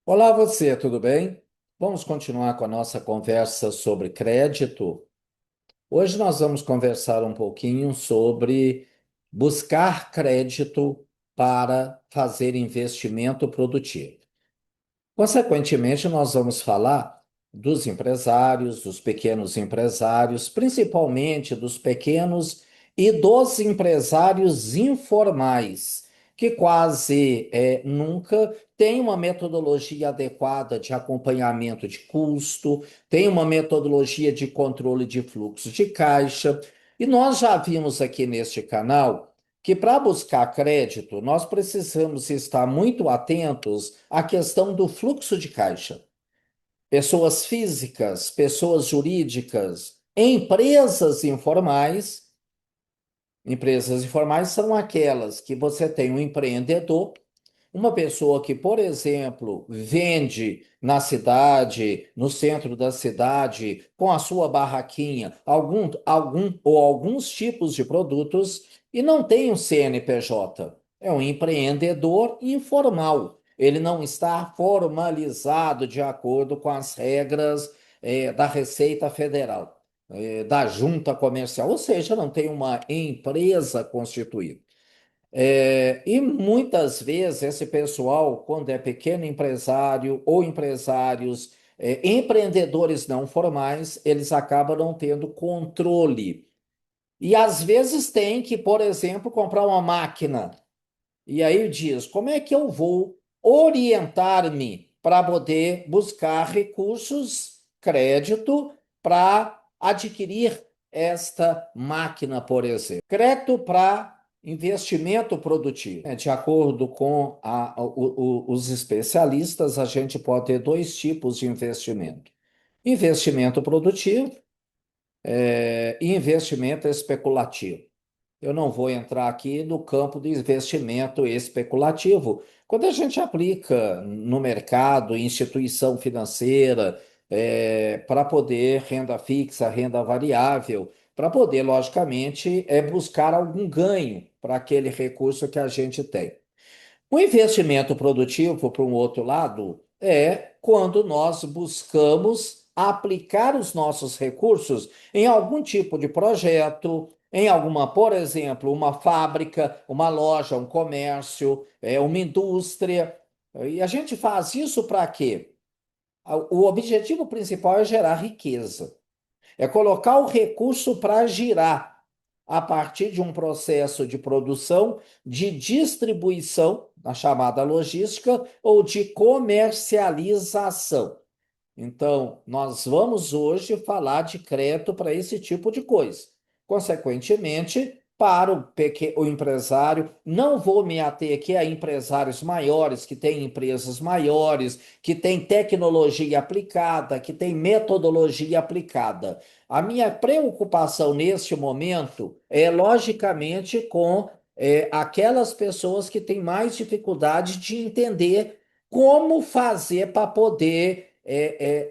Olá, você, tudo bem? Vamos continuar com a nossa conversa sobre crédito. Hoje nós vamos conversar um pouquinho sobre buscar crédito para fazer investimento produtivo. Consequentemente, nós vamos falar dos empresários, dos pequenos empresários, principalmente dos pequenos e dos empresários informais, que quase nunca têm uma metodologia adequada de acompanhamento de custo, têm uma metodologia de controle de fluxo de caixa. E nós já vimos aqui neste canal que para buscar crédito, nós precisamos estar muito atentos à questão do fluxo de caixa. Pessoas físicas, pessoas jurídicas, empresas informais são aquelas que você tem um empreendedor, uma pessoa que, por exemplo, vende na cidade, no centro da cidade, com a sua barraquinha, algum ou alguns tipos de produtos e não tem um CNPJ. É um empreendedor informal. Ele não está formalizado de acordo com as regras, da Receita Federal, da Junta Comercial, ou seja, não tem uma empresa constituída. E muitas vezes esse pessoal, quando é pequeno empresário ou empresários, empreendedores não formais, eles acabam não tendo controle. E às vezes tem que, por exemplo, comprar uma máquina. E aí diz: como é que eu vou orientar-me para poder buscar recursos, crédito, para adquirir esta máquina, por exemplo? Crédito para investimento produtivo. De acordo com os especialistas, a gente pode ter dois tipos de investimento: investimento produtivo, e investimento especulativo. Eu não vou entrar aqui no campo do investimento especulativo. Quando a gente aplica no mercado, instituição financeira, para poder renda fixa, renda variável, para poder, logicamente, buscar algum ganho para aquele recurso que a gente tem. O investimento produtivo, por um outro lado, é quando nós buscamos aplicar os nossos recursos em algum tipo de projeto, em alguma, por exemplo, uma fábrica, uma loja, um comércio, uma indústria. E a gente faz isso para quê? O objetivo principal é gerar riqueza. É colocar o recurso para girar a partir de um processo de produção, de distribuição, na chamada logística, ou de comercialização. Então, nós vamos hoje falar de crédito para esse tipo de coisa. Consequentemente, para o empresário, não vou me ater aqui a empresários maiores, que têm empresas maiores, que têm tecnologia aplicada, que têm metodologia aplicada. A minha preocupação neste momento é, logicamente, com aquelas pessoas que têm mais dificuldade de entender como fazer para poder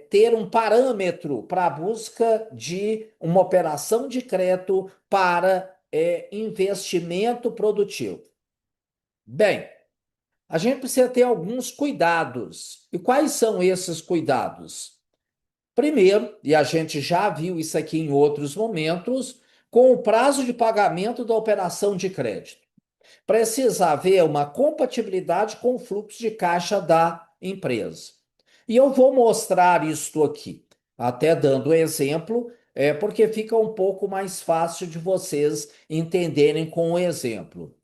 ter um parâmetro para a busca de uma operação de crédito para investimento produtivo. Bem, a gente precisa ter alguns cuidados. E quais são esses cuidados? Primeiro, e a gente já viu isso aqui em outros momentos, com o prazo de pagamento da operação de crédito. Precisa haver uma compatibilidade com o fluxo de caixa da empresa. E eu vou mostrar isto aqui, até dando exemplo, porque fica um pouco mais fácil de vocês entenderem com o exemplo.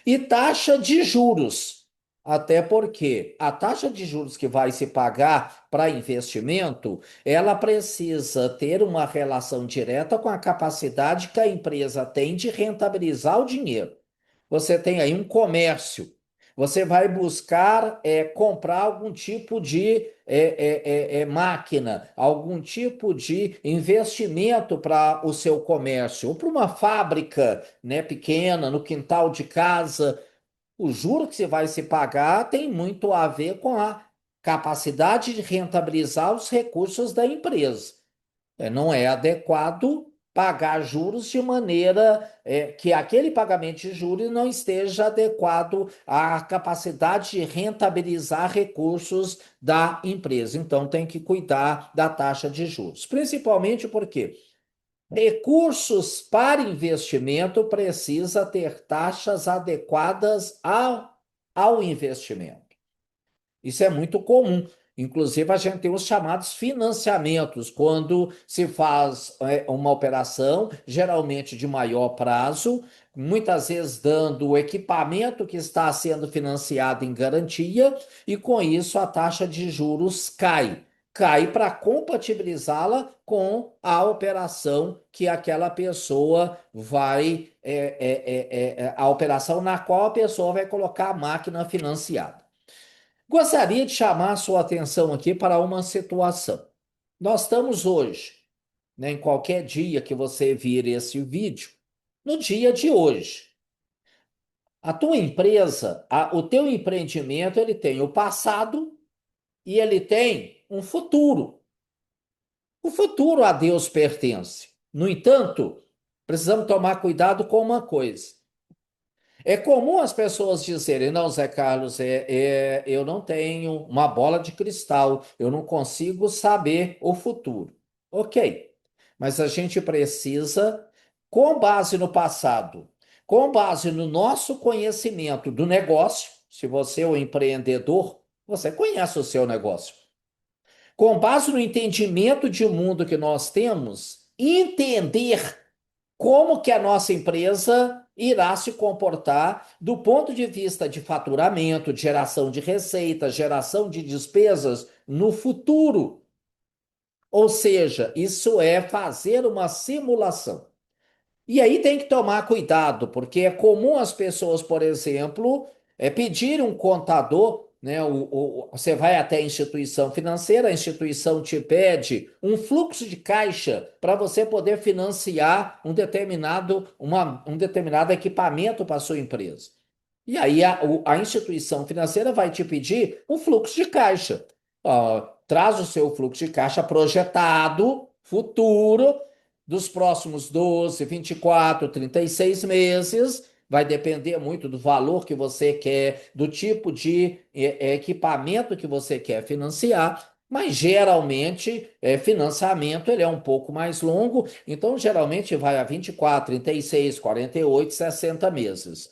E taxa de juros, até porque a taxa de juros que vai se pagar para investimento, ela precisa ter uma relação direta com a capacidade que a empresa tem de rentabilizar o dinheiro. Você tem aí um comércio. Você vai buscar comprar algum tipo de máquina, algum tipo de investimento para o seu comércio, ou para uma fábrica, né, pequena, no quintal de casa. O juro que você vai se pagar tem muito a ver com a capacidade de rentabilizar os recursos da empresa. Não é adequado pagar juros de maneira que aquele pagamento de juros não esteja adequado à capacidade de rentabilizar recursos da empresa. Então, tem que cuidar da taxa de juros, principalmente porque recursos para investimento precisa ter taxas adequadas ao investimento. Isso é muito comum. Inclusive, a gente tem os chamados financiamentos, quando se faz uma operação, geralmente de maior prazo, muitas vezes dando o equipamento que está sendo financiado em garantia, e com isso a taxa de juros cai. Cai para compatibilizá-la com a operação que aquela pessoa vai, a operação na qual a pessoa vai colocar a máquina financiada. Gostaria de chamar a sua atenção aqui para uma situação. Nós estamos hoje, né, em qualquer dia que você vir esse vídeo, no dia de hoje. A tua empresa, o teu empreendimento, ele tem o passado e ele tem um futuro. O futuro a Deus pertence. No entanto, precisamos tomar cuidado com uma coisa. É comum as pessoas dizerem, não, Zé Carlos, eu não tenho uma bola de cristal, eu não consigo saber o futuro. Ok, mas a gente precisa, com base no passado, com base no nosso conhecimento do negócio, se você é um empreendedor, você conhece o seu negócio. Com base no entendimento de mundo que nós temos, entender como que a nossa empresa irá se comportar do ponto de vista de faturamento, de geração de receita, geração de despesas no futuro. Ou seja, isso é fazer uma simulação. E aí tem que tomar cuidado, porque é comum as pessoas, por exemplo, pedir um contador, né? Você vai até a instituição financeira, a instituição te pede um fluxo de caixa para você poder financiar um determinado equipamento para a sua empresa. E aí a instituição financeira vai te pedir um fluxo de caixa. Ó, traz o seu fluxo de caixa projetado, futuro, dos próximos 12, 24, 36 meses. Vai depender muito do valor que você quer, do tipo de equipamento que você quer financiar, mas geralmente financiamento ele é um pouco mais longo, então geralmente vai a 24, 36, 48, 60 meses.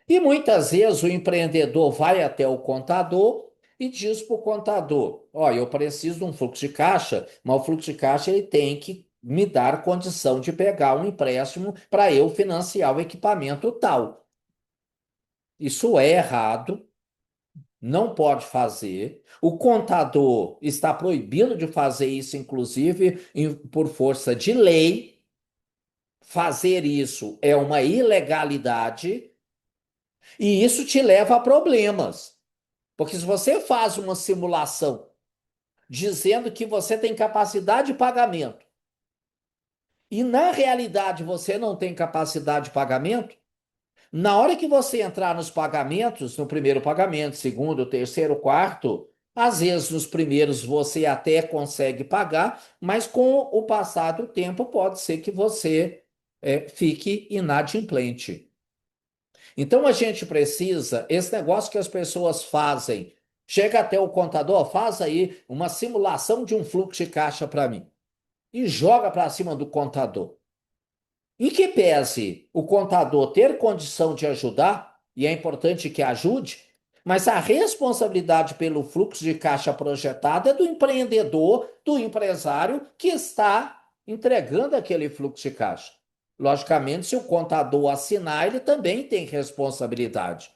E muitas vezes o empreendedor vai até o contador e diz para o contador: olha, eu preciso de um fluxo de caixa, mas o fluxo de caixa ele tem que me dar condição de pegar um empréstimo para eu financiar o equipamento tal. Isso é errado, não pode fazer. O contador está proibido de fazer isso, inclusive por força de lei. Fazer isso é uma ilegalidade e isso te leva a problemas. Porque se você faz uma simulação dizendo que você tem capacidade de pagamento e na realidade você não tem capacidade de pagamento, na hora que você entrar nos pagamentos, no primeiro pagamento, segundo, terceiro, quarto, às vezes nos primeiros você até consegue pagar, mas com o passar do tempo pode ser que você fique inadimplente. Então a gente precisa, esse negócio que as pessoas fazem, chega até o contador, faz aí uma simulação de um fluxo de caixa para mim e joga para cima do contador. Em que pese o contador ter condição de ajudar, e é importante que ajude, mas a responsabilidade pelo fluxo de caixa projetado é do empreendedor, do empresário que está entregando aquele fluxo de caixa. Logicamente, se o contador assinar, ele também tem responsabilidade.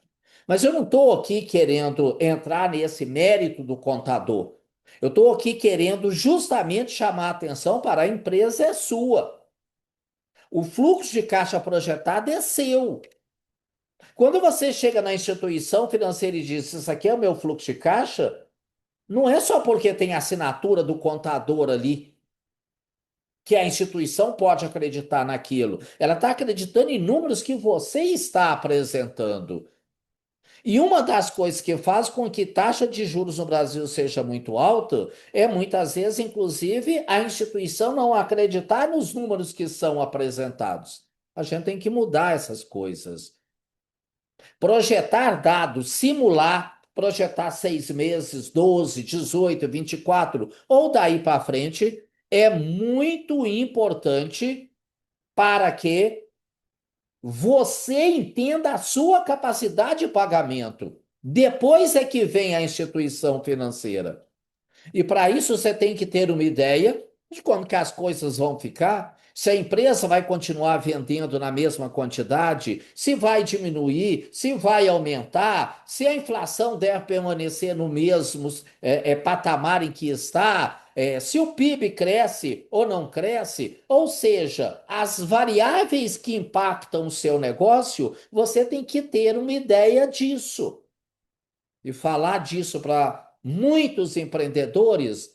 Mas eu não estou aqui querendo entrar nesse mérito do contador. Eu estou aqui querendo justamente chamar a atenção para a empresa é sua. O fluxo de caixa projetado é seu. Quando você chega na instituição financeira e diz: Isso aqui é o meu fluxo de caixa, não é só porque tem a assinatura do contador ali que a instituição pode acreditar naquilo. Ela está acreditando em números que você está apresentando. E uma das coisas que faz com que taxa de juros no Brasil seja muito alta é muitas vezes, inclusive, a instituição não acreditar nos números que são apresentados. A gente tem que mudar essas coisas. Projetar dados, simular, projetar 6 meses, 12, 18, 24 ou daí para frente é muito importante para que você entenda a sua capacidade de pagamento. Depois é que vem a instituição financeira. E para isso você tem que ter uma ideia de como que as coisas vão ficar, se a empresa vai continuar vendendo na mesma quantidade, se vai diminuir, se vai aumentar, se a inflação deve permanecer no mesmo patamar em que está, se o PIB cresce ou não cresce, ou seja, as variáveis que impactam o seu negócio, você tem que ter uma ideia disso. E falar disso para muitos empreendedores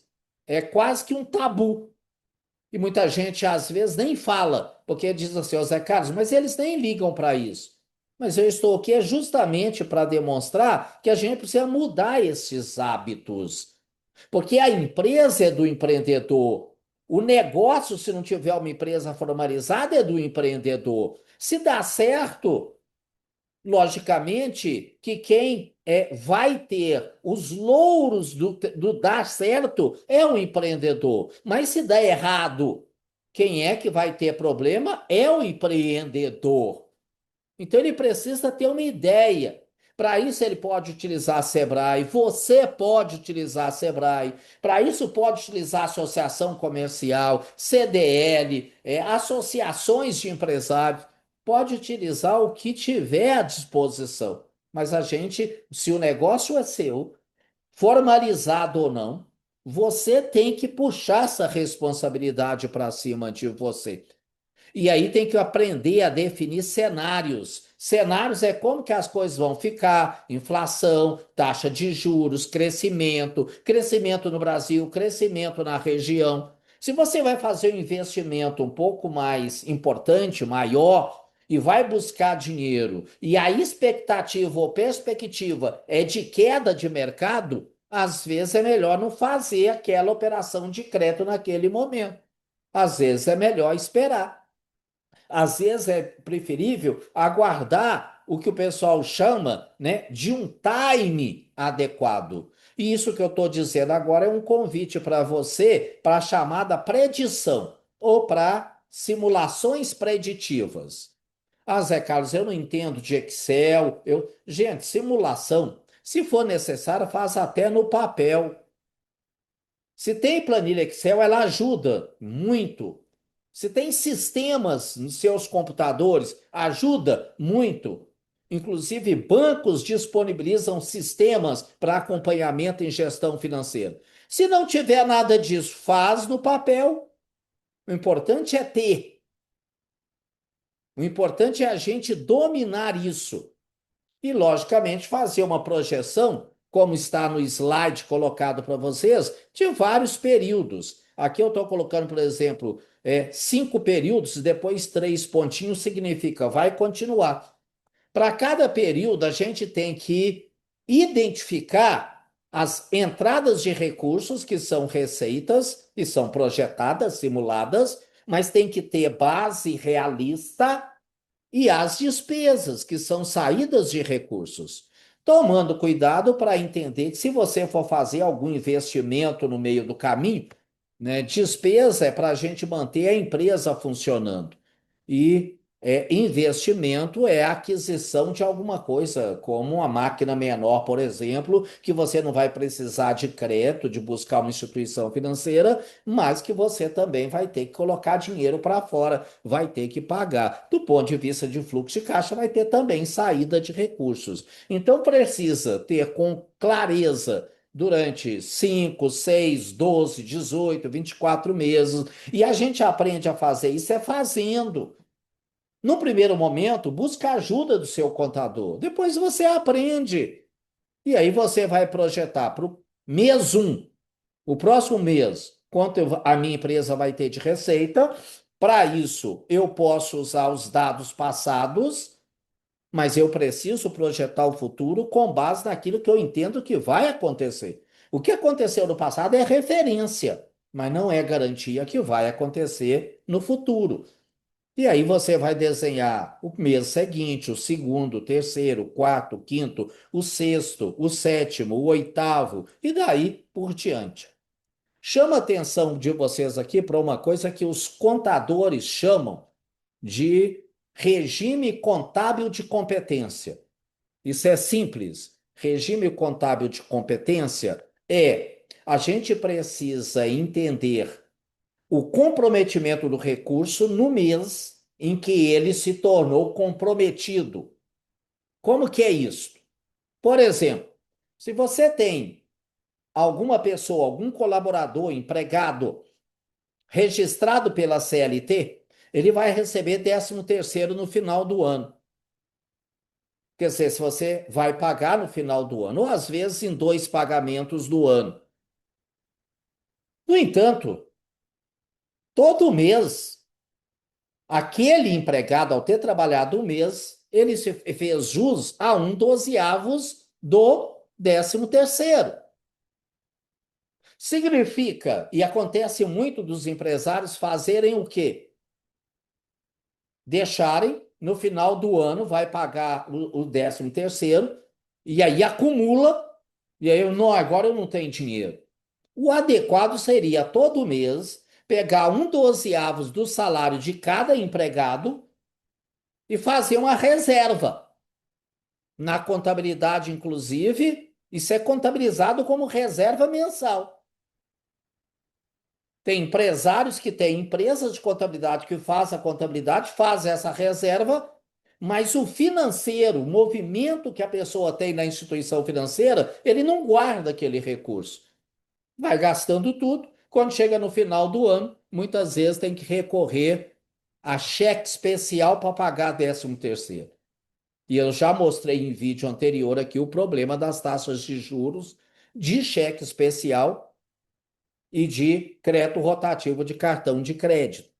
é quase que um tabu. E muita gente às vezes nem fala, porque diz assim, ô Zé Carlos, mas eles nem ligam para isso. Mas eu estou aqui justamente para demonstrar que a gente precisa mudar esses hábitos. Porque a empresa é do empreendedor. O negócio, se não tiver uma empresa formalizada, é do empreendedor. Se dá certo, logicamente que quem vai ter os louros do dar certo é o empreendedor. Mas se der errado, quem é que vai ter problema é o empreendedor. Então ele precisa ter uma ideia. Para isso ele pode utilizar a Sebrae, você pode utilizar a Sebrae, para isso pode utilizar a associação comercial, CDL, associações de empresários, pode utilizar o que tiver à disposição. Mas a gente, se o negócio é seu, formalizado ou não, você tem que puxar essa responsabilidade para cima de você. E aí tem que aprender a definir cenários. Cenários é como que as coisas vão ficar, inflação, taxa de juros, crescimento, crescimento no Brasil, crescimento na região. Se você vai fazer um investimento um pouco mais importante, maior, e vai buscar dinheiro, e a expectativa ou perspectiva é de queda de mercado, às vezes é melhor não fazer aquela operação de crédito naquele momento. Às vezes é melhor esperar. Às vezes é preferível aguardar o que o pessoal chama, né, de um time adequado. E isso que eu estou dizendo agora é um convite para você para a chamada predição ou para simulações preditivas. Ah, Zé Carlos, eu não entendo de Excel. Gente, simulação, se for necessário, faz até no papel. Se tem planilha Excel, ela ajuda muito. Se tem sistemas nos seus computadores, ajuda muito. Inclusive, bancos disponibilizam sistemas para acompanhamento em gestão financeira. Se não tiver nada disso, faz no papel. O importante é ter. O importante é a gente dominar isso. E, logicamente, fazer uma projeção, como está no slide colocado para vocês, de vários períodos. Aqui eu estou colocando, por exemplo, 5 períodos, depois 3 pontinhos, significa vai continuar. Para cada período, a gente tem que identificar as entradas de recursos, que são receitas, que são projetadas, simuladas, mas tem que ter base realista e as despesas, que são saídas de recursos. Tomando cuidado para entender que se você for fazer algum investimento no meio do caminho, né, despesa é para a gente manter a empresa funcionando. E investimento é a aquisição de alguma coisa, como uma máquina menor, por exemplo, que você não vai precisar de crédito, de buscar uma instituição financeira, mas que você também vai ter que colocar dinheiro para fora, vai ter que pagar. Do ponto de vista de fluxo de caixa, vai ter também saída de recursos. Então, precisa ter com clareza durante 5, 6, 12, 18, 24 meses. E a gente aprende a fazer isso fazendo. No primeiro momento, busca a ajuda do seu contador. Depois você aprende. E aí você vai projetar para o mês 1, o próximo mês, quanto a minha empresa vai ter de receita. Para isso, eu posso usar os dados passados, mas eu preciso projetar o futuro com base naquilo que eu entendo que vai acontecer. O que aconteceu no passado é referência, mas não é garantia que vai acontecer no futuro. E aí você vai desenhar o mês seguinte, o segundo, o terceiro, o quarto, o quinto, o sexto, o sétimo, o oitavo, e daí por diante. Chama a atenção de vocês aqui para uma coisa que os contadores chamam de regime contábil de competência. Isso é simples. Regime contábil de competência é a gente precisa entender o comprometimento do recurso no mês em que ele se tornou comprometido. Como que é isso? Por exemplo, se você tem alguma pessoa, algum colaborador, empregado registrado pela CLT, ele vai receber 13º no final do ano. Quer dizer, se você vai pagar no final do ano, ou às vezes em 2 pagamentos do ano. No entanto, todo mês, aquele empregado, ao ter trabalhado um mês, ele se fez jus a 1/12 do 13º. Significa, e acontece muito dos empresários fazerem o quê? Deixarem, no final do ano, vai pagar o 13º, e aí acumula, e aí não, agora eu não tenho dinheiro. O adequado seria, todo mês, pegar 1/12 do salário de cada empregado e fazer uma reserva. Na contabilidade, inclusive, isso é contabilizado como reserva mensal. Tem empresários que têm empresas de contabilidade que fazem a contabilidade, fazem essa reserva, mas o financeiro, o movimento que a pessoa tem na instituição financeira, ele não guarda aquele recurso. Vai gastando tudo. Quando chega no final do ano, muitas vezes tem que recorrer a cheque especial para pagar 13º. E eu já mostrei em vídeo anterior aqui o problema das taxas de juros de cheque especial e de crédito rotativo de cartão de crédito.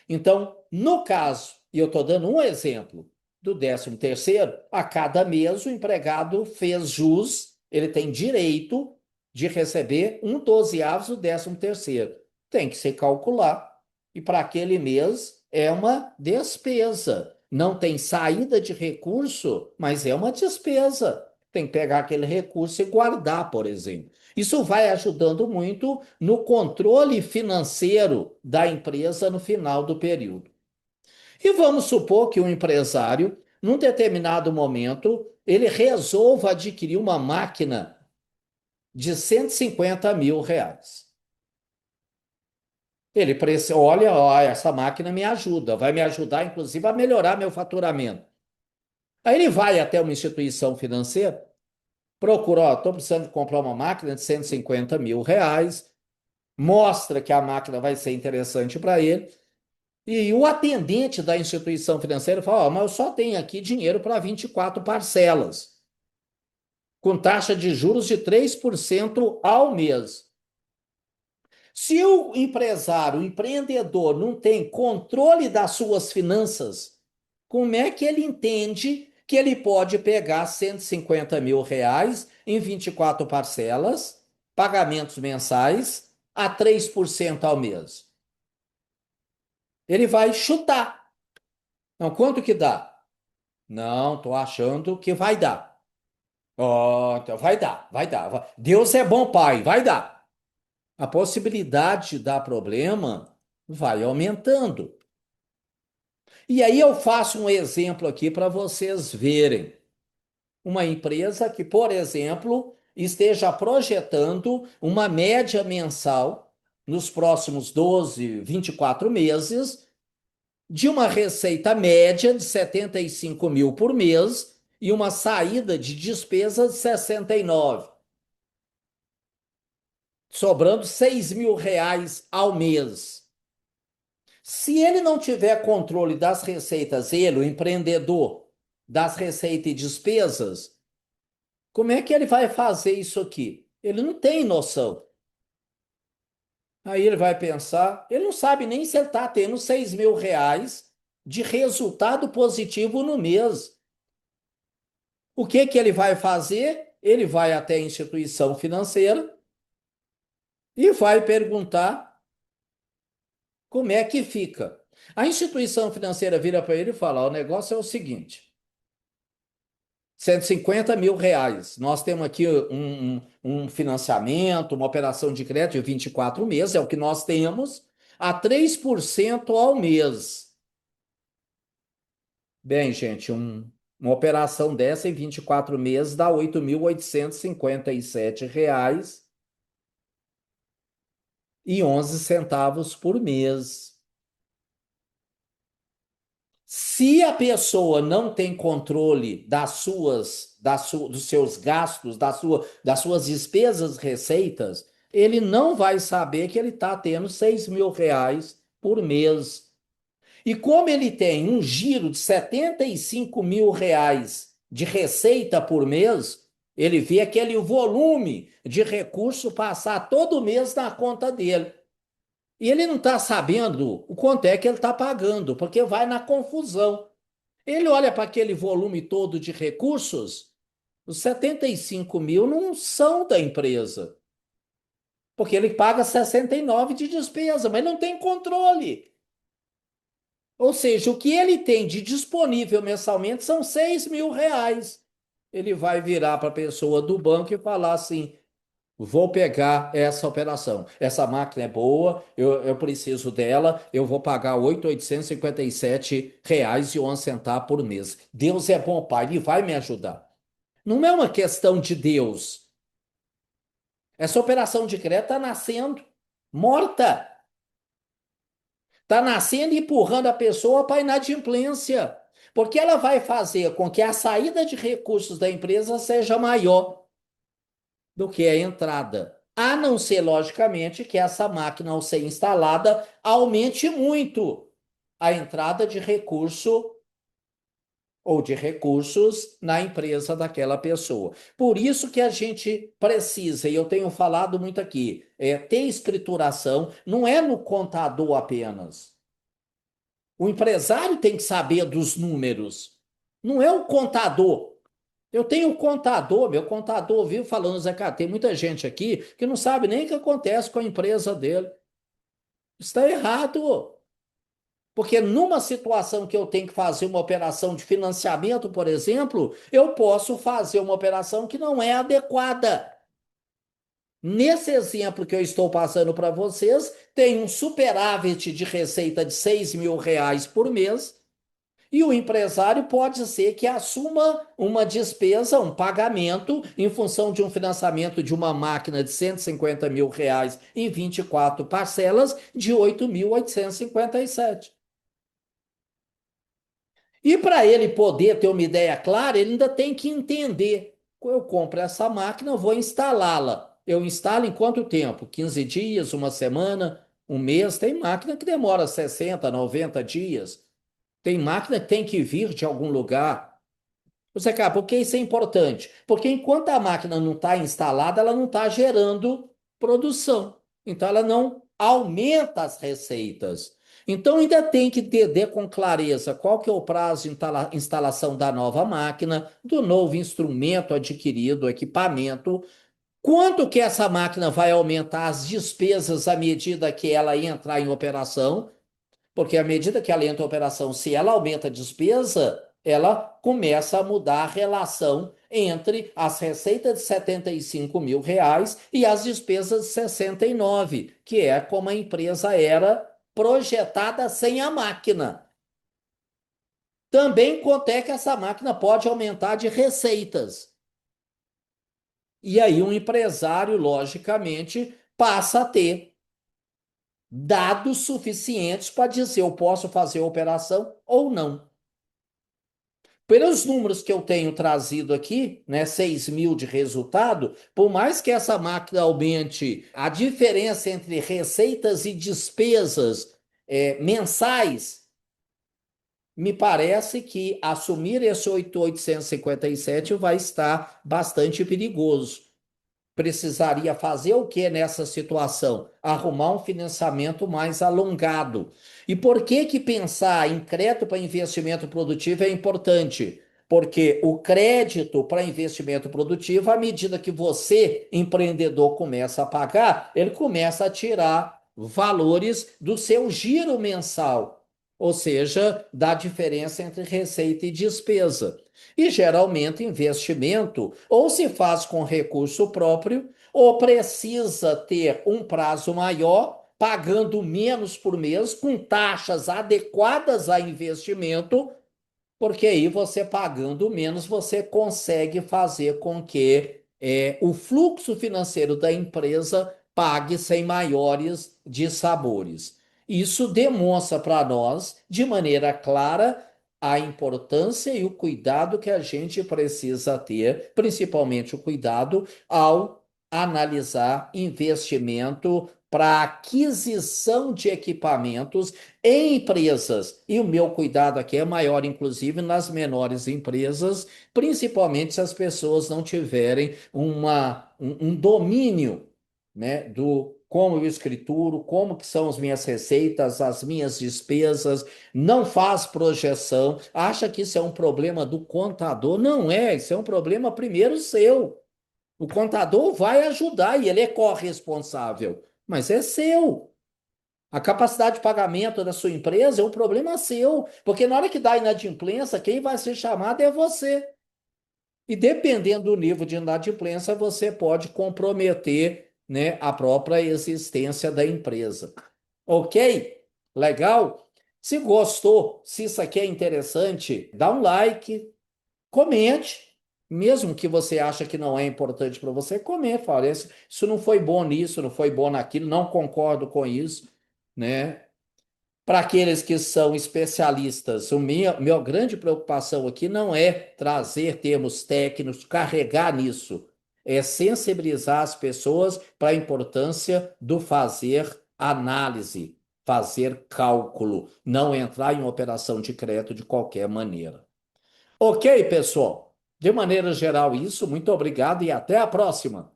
Então, no caso, e eu estou dando um exemplo do 13º, a cada mês o empregado fez jus, ele tem direito de receber 1/12 do 13º. Tem que se calcular. E para aquele mês é uma despesa. Não tem saída de recurso, mas é uma despesa. Tem que pegar aquele recurso e guardar, por exemplo. Isso vai ajudando muito no controle financeiro da empresa no final do período. E vamos supor que um empresário, num determinado momento, ele resolva adquirir uma máquina de 150 mil reais. Ele precisa, olha, ó, essa máquina me ajuda, vai me ajudar, inclusive, a melhorar meu faturamento. Aí ele vai até uma instituição financeira, procura, ó, estou precisando comprar uma máquina de 150 mil reais, mostra que a máquina vai ser interessante para ele, e o atendente da instituição financeira fala, ó, mas eu só tenho aqui dinheiro para 24 parcelas, com taxa de juros de 3% ao mês. Se o empresário, o empreendedor, não tem controle das suas finanças, como é que ele entende que ele pode pegar 150 mil reais em 24 parcelas, pagamentos mensais, a 3% ao mês? Ele vai chutar. Então, quanto que dá? Não, estou achando que vai dar. Ó, então vai dar, vai dar. Deus é bom pai, vai dar. A possibilidade de dar problema vai aumentando. E aí eu faço um exemplo aqui para vocês verem. Uma empresa que, por exemplo, esteja projetando uma média mensal nos próximos 12, 24 meses de uma receita média de 75 mil por mês e uma saída de despesas de 69, sobrando 6 mil reais ao mês. Se ele não tiver controle das receitas, ele, o empreendedor, das receitas e despesas, como é que ele vai fazer isso aqui? Ele não tem noção. Aí ele vai pensar, ele não sabe nem se ele está tendo 6 mil reais de resultado positivo no mês. O que que ele vai fazer? Ele vai até a instituição financeira e vai perguntar como é que fica. A instituição financeira vira para ele e fala: o negócio é o seguinte. R$ 150.000. Nós temos aqui um financiamento, uma operação de crédito de 24 meses, é o que nós temos, a 3% ao mês. Bem, gente, uma operação dessa em 24 meses dá R$ 8.857,11 por mês. Se a pessoa não tem controle dos seus gastos, das suas despesas, receitas, ele não vai saber que ele está tendo R$ 6.000 por mês. E como ele tem um giro de R$ 75.000 de receita por mês, ele vê aquele volume de recurso passar todo mês na conta dele. E ele não está sabendo o quanto é que ele está pagando, porque vai na confusão. Ele olha para aquele volume todo de recursos, os 75.000 não são da empresa, porque ele paga 69 de despesa, mas não tem controle. Ou seja, o que ele tem de disponível mensalmente são R$ 6.000. Ele vai virar para a pessoa do banco e falar assim: vou pegar essa operação. Essa máquina é boa, eu preciso dela, eu vou pagar R$ 8.857,11 por mês. Deus é bom, Pai, Ele vai me ajudar. Não é uma questão de Deus. Essa operação de crédito está nascendo, morta. Está nascendo e empurrando a pessoa para a inadimplência. Porque ela vai fazer com que a saída de recursos da empresa seja maior do que a entrada. A não ser, logicamente, que essa máquina, ao ser instalada, aumente muito a entrada de recurso ou de recursos na empresa daquela pessoa. Por isso que a gente precisa, e eu tenho falado muito aqui, ter escrituração, não é no contador apenas. O empresário tem que saber dos números, não é o contador. Eu tenho um contador, meu contador vive falando, Zé, cara, tem muita gente aqui que não sabe nem o que acontece com a empresa dele. Está errado. Porque numa situação que eu tenho que fazer uma operação de financiamento, por exemplo, eu posso fazer uma operação que não é adequada. Nesse exemplo que eu estou passando para vocês, tem um superávit de receita de R$ 6.000 por mês. E o empresário pode ser que assuma uma despesa, um pagamento, em função de um financiamento de uma máquina de R$ 150.000 em 24 parcelas de 8.857. E para ele poder ter uma ideia clara, ele ainda tem que entender. Eu compro essa máquina, eu vou instalá-la. Eu instalo em quanto tempo? 15 dias, uma semana, um mês? Tem máquina que demora 60, 90 dias. Tem máquina que tem que vir de algum lugar. Você, cara, por que isso é importante? Porque enquanto a máquina não está instalada, ela não está gerando produção. Então, ela não aumenta as receitas. Então, ainda tem que entender com clareza qual que é o prazo de instalação da nova máquina, do novo instrumento adquirido, equipamento, quanto que essa máquina vai aumentar as despesas à medida que ela entrar em operação, porque à medida que ela entra em operação, se ela aumenta a despesa, ela começa a mudar a relação entre as receitas de R$ 75.000 e as despesas de 69, que é como a empresa era projetada sem a máquina. Também quanto é que essa máquina pode aumentar de receitas. E aí um empresário, logicamente, passa a ter dados suficientes para dizer eu posso fazer a operação ou não. Pelos números que eu tenho trazido aqui, né, 6.000 de resultado, por mais que essa máquina aumente a diferença entre receitas e despesas mensais, me parece que assumir esse 8.857 vai estar bastante perigoso. Precisaria fazer o que nessa situação? Arrumar um financiamento mais alongado. E por que que pensar em crédito para investimento produtivo é importante? Porque o crédito para investimento produtivo, à medida que você, empreendedor, começa a pagar, ele começa a tirar valores do seu giro mensal, ou seja, da diferença entre receita e despesa. E geralmente investimento ou se faz com recurso próprio, ou precisa ter um prazo maior, pagando menos por mês, com taxas adequadas a investimento, porque aí você pagando menos, você consegue fazer com que o fluxo financeiro da empresa pague sem maiores dissabores. Isso demonstra para nós, de maneira clara, a importância e o cuidado que a gente precisa ter, principalmente o cuidado ao analisar investimento para aquisição de equipamentos em empresas. E o meu cuidado aqui é maior, inclusive, nas menores empresas, principalmente se as pessoas não tiverem um domínio, né, do como eu escrituro, como que são as minhas receitas, as minhas despesas, não faz projeção, acha que isso é um problema do contador. Não é, isso é um problema primeiro seu. O contador vai ajudar e ele é corresponsável, mas é seu. A capacidade de pagamento da sua empresa é um problema seu, porque na hora que dá inadimplência, quem vai ser chamado é você. E dependendo do nível de inadimplência, você pode comprometer, né, a própria existência da empresa. Ok? Legal? Se gostou, se isso aqui é interessante, dá um like, comente. Mesmo que você acha que não é importante para você, comente. Fala, isso não foi bom nisso, não foi bom naquilo, não concordo com isso, né? Para aqueles que são especialistas, minha grande preocupação aqui não é trazer termos técnicos, carregar nisso, é sensibilizar as pessoas para a importância do fazer análise, fazer cálculo, não entrar em operação de crédito de qualquer maneira. Ok, pessoal? De maneira geral, isso. Muito obrigado e até a próxima.